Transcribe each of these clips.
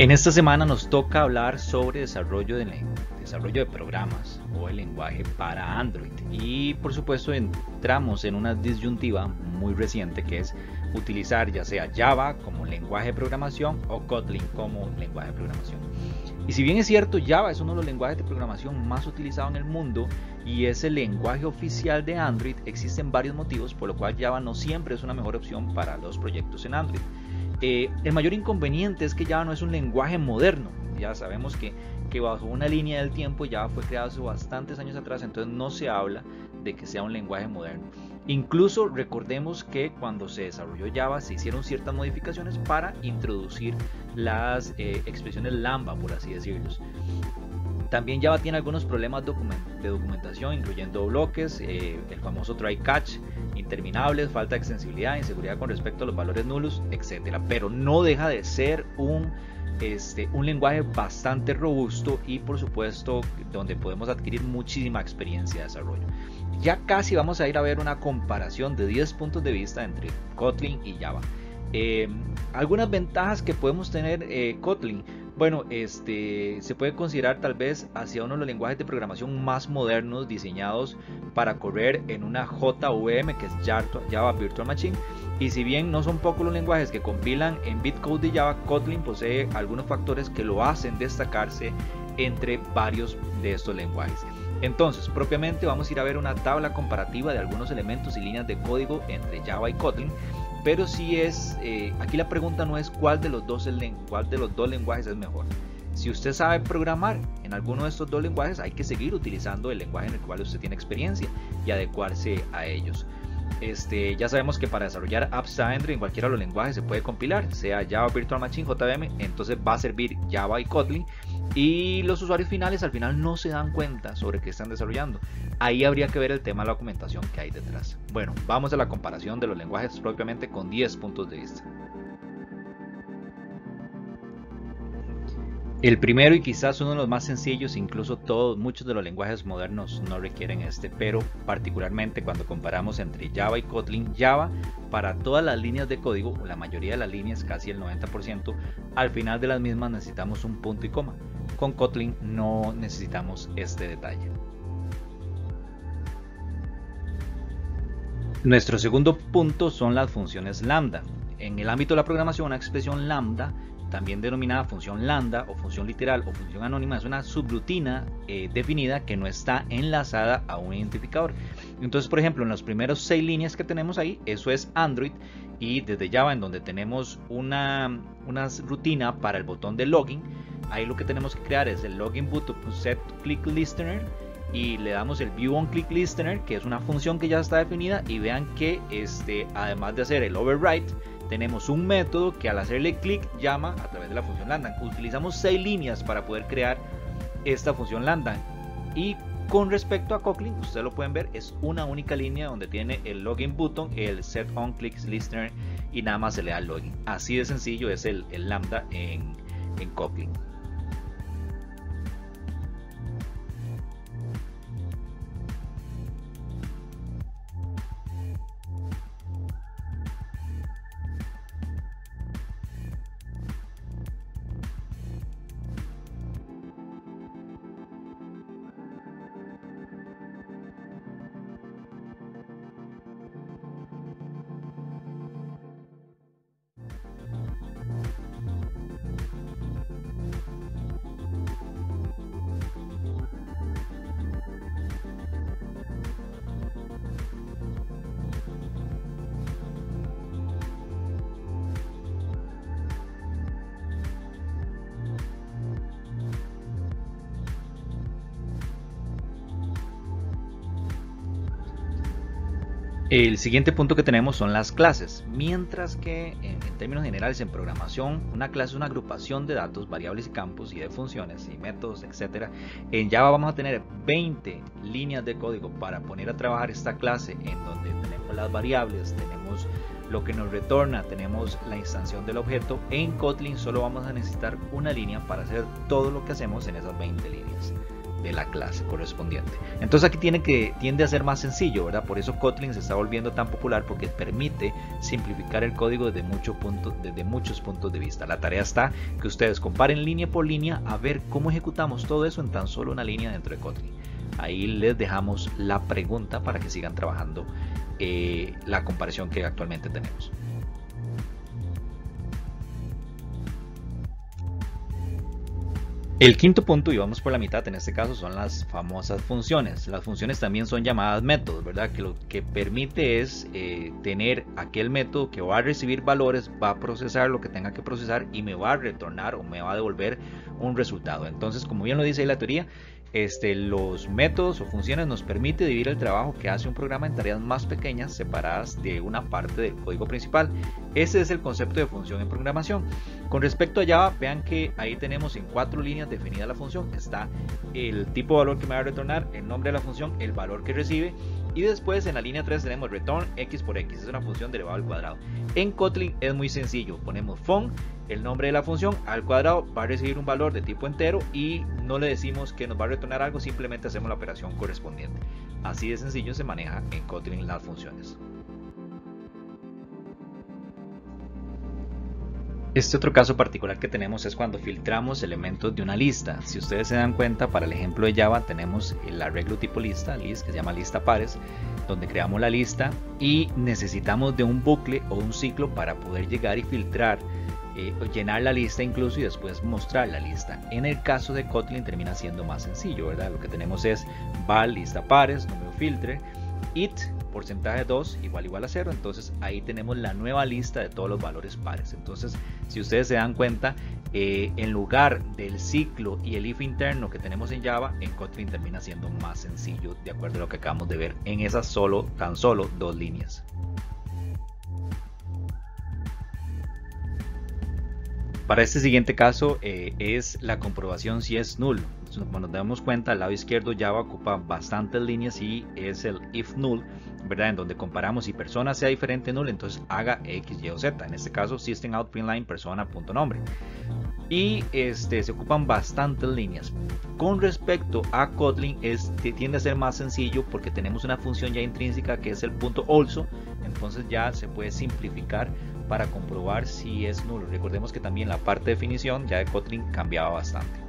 En esta semana nos toca hablar sobre desarrollo de programas o el lenguaje para Android, y por supuesto entramos en una disyuntiva muy reciente que es utilizar ya sea Java como lenguaje de programación o Kotlin como lenguaje de programación. Y si bien es cierto, Java es uno de los lenguajes de programación más utilizados en el mundo y es el lenguaje oficial de Android, existen varios motivos por lo cual Java no siempre es una mejor opción para los proyectos en Android. El mayor inconveniente es que Java no es un lenguaje moderno. Ya sabemos que bajo una línea del tiempo Java fue creado hace bastantes años atrás, entonces no se habla de que sea un lenguaje moderno. Incluso recordemos que cuando se desarrolló Java se hicieron ciertas modificaciones para introducir las expresiones Lambda, por así decirlo. También Java tiene algunos problemas de documentación, incluyendo bloques, el famoso try catch, interminables, falta de extensibilidad, inseguridad con respecto a los valores nulos, etc. Pero no deja de ser un lenguaje bastante robusto y por supuesto donde podemos adquirir muchísima experiencia de desarrollo. Ya casi vamos a ir a ver una comparación de 10 puntos de vista entre Kotlin y Java. Algunas ventajas que podemos tener Kotlin. Bueno, se puede considerar tal vez hacia uno de los lenguajes de programación más modernos diseñados para correr en una JVM, que es Java Virtual Machine. Y si bien no son pocos los lenguajes que compilan en bitcode de Java, Kotlin posee algunos factores que lo hacen destacarse entre varios de estos lenguajes. Entonces, propiamente vamos a ir a ver una tabla comparativa de algunos elementos y líneas de código entre Java y Kotlin. Pero si es, aquí la pregunta no es cuál de los dos lenguajes es mejor. Si usted sabe programar en alguno de estos dos lenguajes, hay que seguir utilizando el lenguaje en el cual usted tiene experiencia y adecuarse a ellos. Ya sabemos que para desarrollar apps a Android en cualquiera de los lenguajes se puede compilar, sea Java Virtual Machine, JVM, entonces va a servir Java y Kotlin, y los usuarios finales al final no se dan cuenta sobre qué están desarrollando. Ahí habría que ver el tema de la documentación que hay detrás. Bueno, vamos a la comparación de los lenguajes propiamente con 10 puntos de vista. El primero y quizás uno de los más sencillos, incluso muchos de los lenguajes modernos no requieren pero particularmente cuando comparamos entre Java y Kotlin, Java para todas las líneas de código, la mayoría de las líneas, casi el 90%, al final de las mismas necesitamos un punto y coma. Con Kotlin no necesitamos este detalle. Nuestro segundo punto son las funciones lambda. En el ámbito de la programación, una expresión lambda, también denominada función lambda o función literal o función anónima, es una subrutina definida que no está enlazada a un identificador. Entonces, por ejemplo, en las primeras 6 líneas que tenemos ahí, eso es Android, y desde Java, en donde tenemos una rutina para el botón de login, ahí lo que tenemos que crear es el login button set click listener y le damos el view on click listener, que es una función que ya está definida, y vean que además de hacer el override, tenemos un método que al hacerle clic llama a través de la función lambda. Utilizamos 6 líneas para poder crear esta función lambda. Y con respecto a Kotlin, ustedes lo pueden ver, es una única línea donde tiene el login button, el set on click listener y nada más se le da el login. Así de sencillo es el lambda en Kotlin. El siguiente punto que tenemos son las clases. Mientras que en términos generales en programación, una clase es una agrupación de datos, variables y campos y de funciones y métodos, etc. En Java vamos a tener 20 líneas de código para poner a trabajar esta clase, en donde tenemos las variables, tenemos lo que nos retorna, tenemos la instancia del objeto. En Kotlin solo vamos a necesitar una línea para hacer todo lo que hacemos en esas 20 líneas. de la clase correspondiente. Entonces aquí tiende a ser más sencillo, ¿verdad? Por eso Kotlin se está volviendo tan popular, porque permite simplificar el código desde muchos puntos de vista. La tarea está que ustedes comparen línea por línea a ver cómo ejecutamos todo eso en tan solo una línea dentro de Kotlin. Ahí les dejamos la pregunta para que sigan trabajando la comparación que actualmente tenemos. El quinto punto, y vamos por la mitad en este caso, son las famosas funciones. Las funciones también son llamadas métodos, ¿verdad? Que lo que permite es tener aquel método que va a recibir valores, va a procesar lo que tenga que procesar y me va a retornar o me va a devolver un resultado. Entonces, como bien lo dice ahí la teoría, los métodos o funciones nos permite dividir el trabajo que hace un programa en tareas más pequeñas separadas de una parte del código principal. Ese es el concepto de función en programación. Con respecto a Java, vean que ahí tenemos en 4 líneas definida la función. Está el tipo de valor que me va a retornar, el nombre de la función, el valor que recibe, y después en la línea 3 tenemos return x por x, es una función derivada al cuadrado. En Kotlin es muy sencillo, ponemos fun, el nombre de la función, al cuadrado, va a recibir un valor de tipo entero y no le decimos que nos va a retornar algo, simplemente hacemos la operación correspondiente. Así de sencillo se maneja en Kotlin las funciones. Este otro caso particular que tenemos es cuando filtramos elementos de una lista. Si ustedes se dan cuenta, para el ejemplo de Java tenemos el arreglo tipo lista, list, que se llama lista pares, donde creamos la lista y necesitamos de un bucle o un ciclo para poder llegar y filtrar, llenar la lista incluso y después mostrar la lista. En el caso de Kotlin termina siendo más sencillo, ¿verdad? Lo que tenemos es val lista pares, número filtre, it porcentaje 2 igual a 0, entonces ahí tenemos la nueva lista de todos los valores pares. Entonces, si ustedes se dan cuenta, en lugar del ciclo y el if interno que tenemos en Java, en Kotlin termina siendo más sencillo, de acuerdo a lo que acabamos de ver en esas tan solo 2 líneas. Para este siguiente caso es la comprobación si es null. Como nos damos cuenta, al lado izquierdo Java ocupa bastantes líneas y es el if null, ¿verdad? En donde comparamos si persona sea diferente null, entonces haga x, y o z. En este caso system out println persona.nombre. Y se ocupan bastantes líneas. Con respecto a Kotlin tiende a ser más sencillo porque tenemos una función ya intrínseca que es el punto also, entonces ya se puede simplificar para comprobar si es nulo. Recordemos que también la parte de definición ya de Kotlin cambiaba bastante.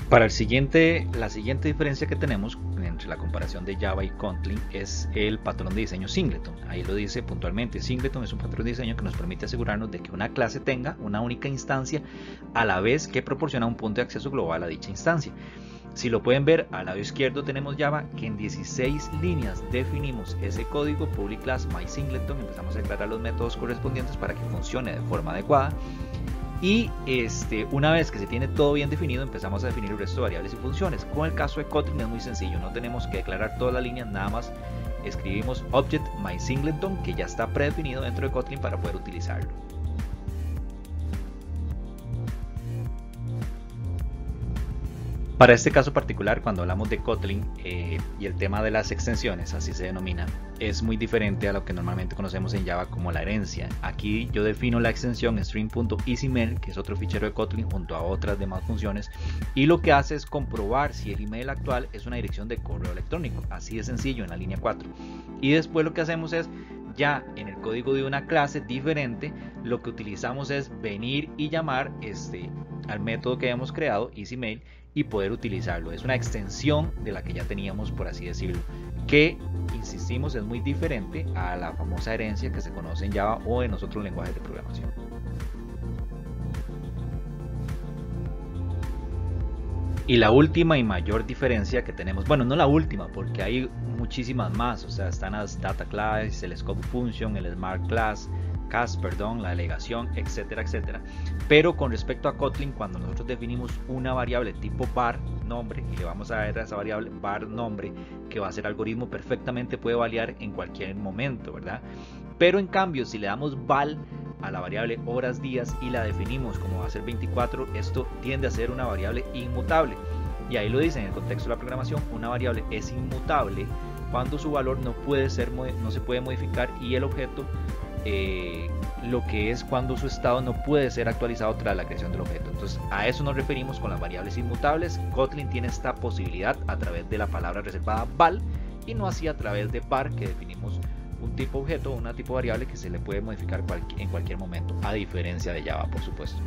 Para la siguiente diferencia que tenemos entre la comparación de Java y Kotlin es el patrón de diseño singleton. Ahí lo dice puntualmente, singleton es un patrón de diseño que nos permite asegurarnos de que una clase tenga una única instancia a la vez que proporciona un punto de acceso global a dicha instancia. Si lo pueden ver, al lado izquierdo tenemos Java, que en 16 líneas definimos ese código public class mySingleton, empezamos a declarar los métodos correspondientes para que funcione de forma adecuada. Y una vez que se tiene todo bien definido, empezamos a definir el resto de variables y funciones. Con el caso de Kotlin es muy sencillo, no tenemos que declarar todas las líneas, nada más escribimos object mySingleton, que ya está predefinido dentro de Kotlin para poder utilizarlo. Para este caso particular, cuando hablamos de Kotlin y el tema de las extensiones, así se denomina, es muy diferente a lo que normalmente conocemos en Java como la herencia. Aquí yo defino la extensión string.isImail, que es otro fichero de Kotlin junto a otras demás funciones, y lo que hace es comprobar si el email actual es una dirección de correo electrónico, así de sencillo en la línea 4. Y después lo que hacemos es, ya en el código de una clase diferente, lo que utilizamos es venir y llamar al método que habíamos creado, isImail, y poder utilizarlo. Es una extensión de la que ya teníamos, por así decirlo, que, insistimos, es muy diferente a la famosa herencia que se conoce en Java o en otros lenguajes de programación. Y la última y mayor diferencia que tenemos, bueno, no la última, porque hay muchísimas más, o sea, están las data class, el scope function, el smart class, la delegación, etcétera, etcétera. Pero con respecto a Kotlin, cuando nosotros definimos una variable tipo var nombre y le vamos a dar a esa variable var nombre, que va a ser algoritmo, perfectamente puede variar en cualquier momento, ¿verdad? Pero en cambio, si le damos val a la variable horas días y la definimos como va a ser 24, esto tiende a ser una variable inmutable. Y ahí lo dice en el contexto de la programación, una variable es inmutable cuando su valor no se puede modificar y el objeto lo que es cuando su estado no puede ser actualizado tras la creación del objeto. Entonces a eso nos referimos con las variables inmutables. Kotlin tiene esta posibilidad a través de la palabra reservada val y no así a través de var, que definimos un tipo objeto o una tipo variable que se le puede modificar en cualquier momento, a diferencia de Java, por supuesto.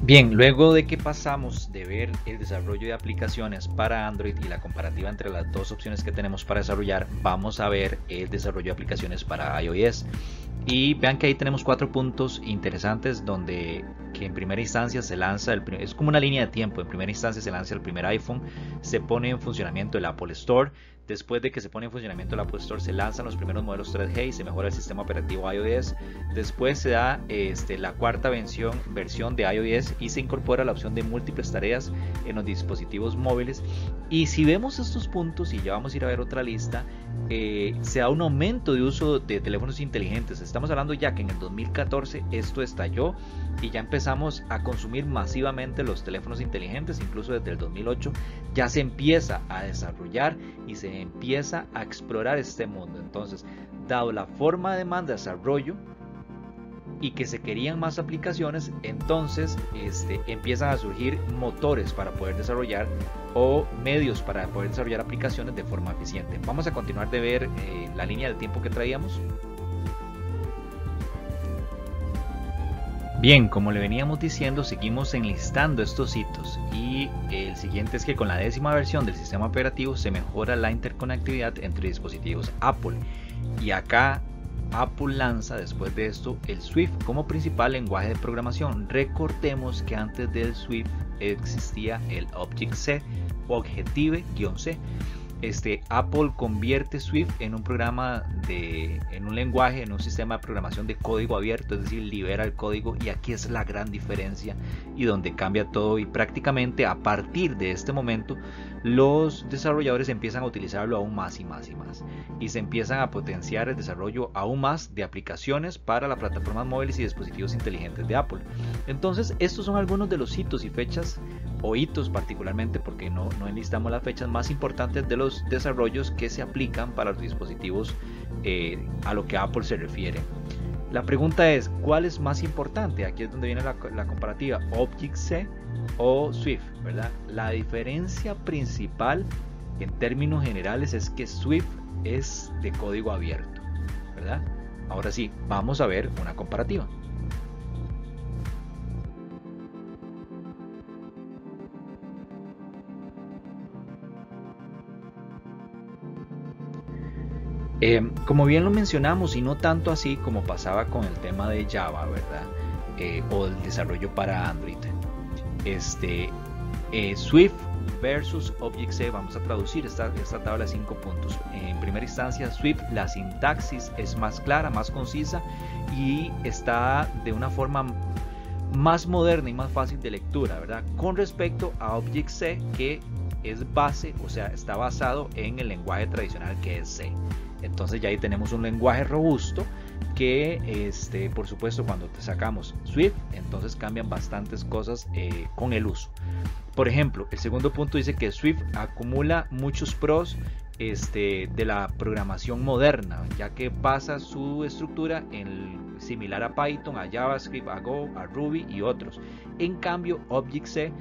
Bien, luego de que pasamos de ver el desarrollo de aplicaciones para Android y la comparativa entre las dos opciones que tenemos para desarrollar, vamos a ver el desarrollo de aplicaciones para iOS. Y vean que ahí tenemos 4 puntos interesantes donde que en primera instancia se lanza, es como una línea de tiempo, en primera instancia se lanza el primer iPhone, se pone en funcionamiento el Apple Store. Después de que se pone en funcionamiento el Apple Store, se lanzan los primeros modelos 3G y se mejora el sistema operativo iOS. Después se da la cuarta versión de iOS y se incorpora la opción de múltiples tareas en los dispositivos móviles. Y si vemos estos puntos, y ya vamos a ir a ver otra lista, se da un aumento de uso de teléfonos inteligentes. Estamos hablando ya que en el 2014 esto estalló y ya empezamos a consumir masivamente los teléfonos inteligentes. Incluso desde el 2008 ya se empieza a desarrollar y se empieza a explorar este mundo. Entonces, dado la forma de demanda de desarrollo y que se querían más aplicaciones, entonces empiezan a surgir motores para poder desarrollar o medios para poder desarrollar aplicaciones de forma eficiente. Vamos a continuar de ver la línea del tiempo que traíamos. Bien, como le veníamos diciendo, seguimos enlistando estos hitos y el siguiente es que con la 10ª versión del sistema operativo se mejora la interconectividad entre dispositivos Apple, y acá Apple lanza después de esto el Swift como principal lenguaje de programación. Recordemos que antes del Swift existía el Objective-C o Objective-C. Apple convierte Swift en un programa en un lenguaje, en un sistema de programación de código abierto, es decir, libera el código, y aquí es la gran diferencia y donde cambia todo, y prácticamente a partir de este momento los desarrolladores empiezan a utilizarlo aún más y más y más, y se empiezan a potenciar el desarrollo aún más de aplicaciones para las plataformas móviles y dispositivos inteligentes de Apple. Entonces estos son algunos de los hitos y fechas, o hitos particularmente porque no enlistamos las fechas más importantes de los desarrollos que se aplican para los dispositivos a lo que Apple se refiere. La pregunta es, ¿cuál es más importante? Aquí es donde viene la comparativa, Objective-C o Swift, ¿verdad? La diferencia principal en términos generales es que Swift es de código abierto, ¿verdad? Ahora sí, vamos a ver una comparativa. Como bien lo mencionamos, y no tanto así como pasaba con el tema de Java, ¿verdad? O el desarrollo para Android. Swift versus Objective-C, vamos a traducir esta tabla de 5 puntos. En primera instancia, Swift, la sintaxis es más clara, más concisa y está de una forma más moderna y más fácil de lectura, ¿verdad? Con respecto a Objective-C, que es base, o sea, está basado en el lenguaje tradicional que es C. Entonces ya ahí tenemos un lenguaje robusto que por supuesto cuando te sacamos Swift, entonces cambian bastantes cosas con el uso. Por ejemplo, el segundo punto dice que Swift acumula muchos pros de la programación moderna, ya que basa su estructura en similar a Python, a JavaScript, a Go, a Ruby y otros. En cambio, Objective-C,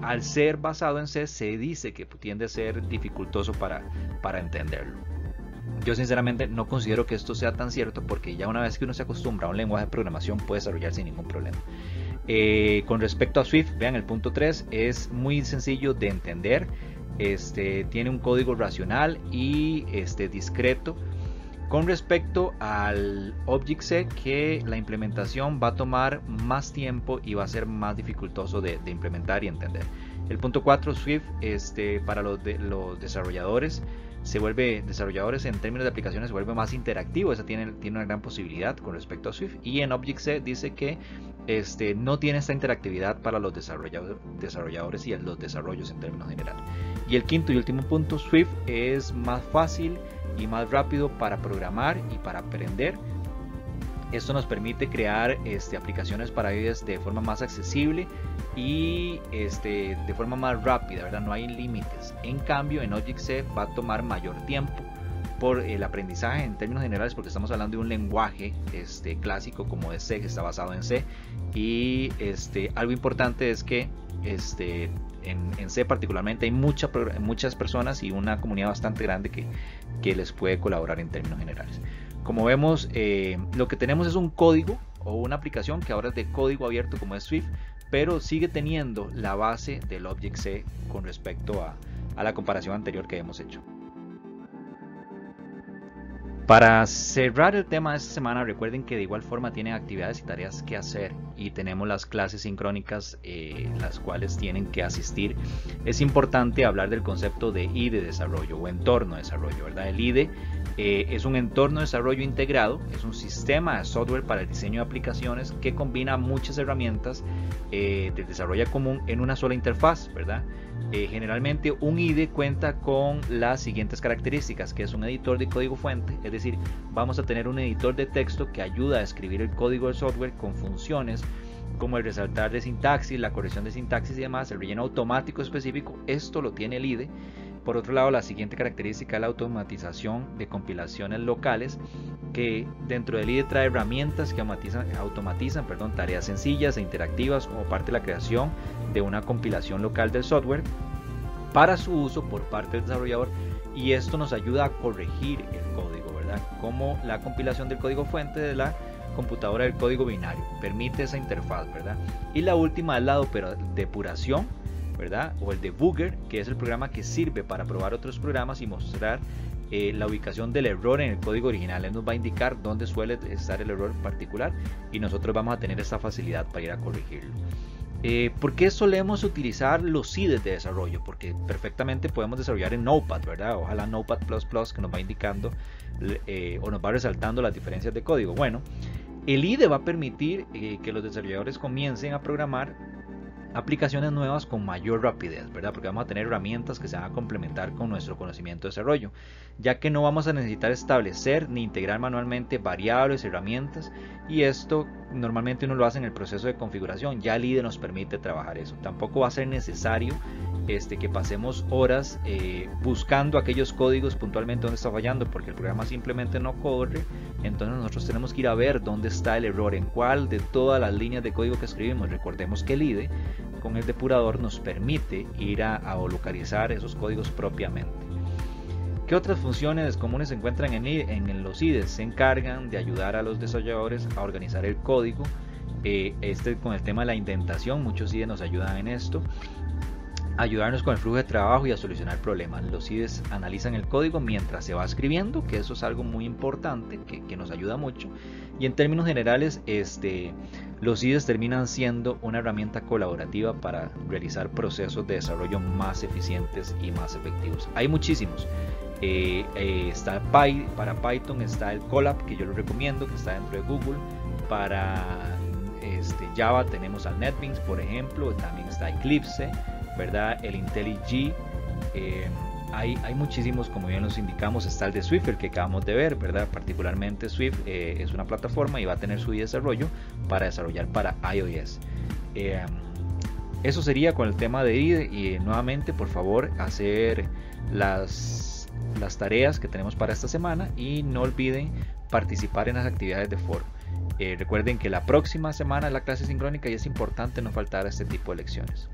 al ser basado en C, se dice que tiende a ser dificultoso para entenderlo. Yo sinceramente no considero que esto sea tan cierto, porque ya una vez que uno se acostumbra a un lenguaje de programación puede desarrollar sin ningún problema. Con respecto a Swift, vean el punto 3, es muy sencillo de entender, tiene un código racional y discreto. Con respecto al Objective-C, que la implementación va a tomar más tiempo y va a ser más dificultoso de implementar y entender. El punto 4, Swift, para los desarrolladores, desarrolladores en términos de aplicaciones se vuelve más interactivo. Esa tiene una gran posibilidad con respecto a Swift. Y en Objective-C dice que no tiene esta interactividad para los desarrolladores y los desarrollos en términos generales. Y el quinto y último punto, Swift es más fácil y más rápido para programar y para aprender Esto nos permite crear aplicaciones para iOS de forma más accesible y de forma más rápida, ¿verdad? No hay límites. En cambio, en Object-C va a tomar mayor tiempo por el aprendizaje en términos generales, porque estamos hablando de un lenguaje clásico como es C, que está basado en C. Y algo importante es que en C particularmente hay muchas personas y una comunidad bastante grande que les puede colaborar en términos generales. Como vemos, lo que tenemos es un código o una aplicación que ahora es de código abierto como es Swift, pero sigue teniendo la base del Object-C con respecto a la comparación anterior que hemos hecho. Para cerrar el tema de esta semana, recuerden que de igual forma tienen actividades y tareas que hacer y tenemos las clases sincrónicas las cuales tienen que asistir. Es importante hablar del concepto de IDE desarrollo o entorno de desarrollo, ¿verdad? El IDE es un entorno de desarrollo integrado, es un sistema de software para el diseño de aplicaciones que combina muchas herramientas de desarrollo común en una sola interfaz, ¿verdad? Generalmente un IDE cuenta con las siguientes características, que es un editor de código fuente, es decir, vamos a tener un editor de texto que ayuda a escribir el código del software con funciones como el resaltar de sintaxis, la corrección de sintaxis y demás, el relleno automático específico. Esto lo tiene el IDE. Por otro lado, la siguiente característica es la automatización de compilaciones locales, que dentro del IDE trae herramientas que automatizan tareas sencillas e interactivas como parte de la creación de una compilación local del software para su uso por parte del desarrollador, y esto nos ayuda a corregir el código, ¿verdad? Como la compilación del código fuente de la computadora del código binario permite esa interfaz, ¿verdad? Y la última es la depuración, ¿verdad? O el debugger, que es el programa que sirve para probar otros programas y mostrar la ubicación del error en el código original. Él nos va a indicar dónde suele estar el error particular y nosotros vamos a tener esta facilidad para ir a corregirlo. ¿Por qué solemos utilizar los IDEs de desarrollo? Porque perfectamente podemos desarrollar en Notepad, ¿verdad? Ojalá Notepad++, que nos va indicando o nos va resaltando las diferencias de código. Bueno, el IDE va a permitir que los desarrolladores comiencen a programar aplicaciones nuevas con mayor rapidez, ¿verdad? Porque vamos a tener herramientas que se van a complementar con nuestro conocimiento de desarrollo, ya que no vamos a necesitar establecer ni integrar manualmente variables, herramientas, y esto normalmente uno lo hace en el proceso de configuración. Ya el IDE nos permite trabajar eso. Tampoco va a ser necesario que pasemos horas buscando aquellos códigos puntualmente donde está fallando, porque el programa simplemente no corre. Entonces nosotros tenemos que ir a ver dónde está el error, en cuál de todas las líneas de código que escribimos. Recordemos que el IDE con el depurador nos permite ir a localizar esos códigos propiamente. ¿Qué otras funciones comunes se encuentran en los IDEs? Se encargan de ayudar a los desarrolladores a organizar el código. Con el tema de la indentación, muchos IDEs nos ayudan en esto. Ayudarnos con el flujo de trabajo y a solucionar problemas. Los IDEs analizan el código mientras se va escribiendo, que eso es algo muy importante, que nos ayuda mucho. Y en términos generales, los IDEs terminan siendo una herramienta colaborativa para realizar procesos de desarrollo más eficientes y más efectivos. Hay muchísimos. Para Python está el Colab, que yo lo recomiendo, que está dentro de Google. Para Java tenemos al NetBeans, por ejemplo. También está Eclipse, ¿verdad? El IntelliJ. Hay muchísimos, como bien los indicamos. Está el de Swift, el que acabamos de ver, ¿verdad? Particularmente Swift es una plataforma y va a tener su desarrollo para desarrollar para iOS. Eso sería con el tema de IDE. Y nuevamente, por favor, hacer las tareas que tenemos para esta semana y no olviden participar en las actividades de foro. Recuerden que la próxima semana es la clase sincrónica y es importante no faltar a este tipo de lecciones.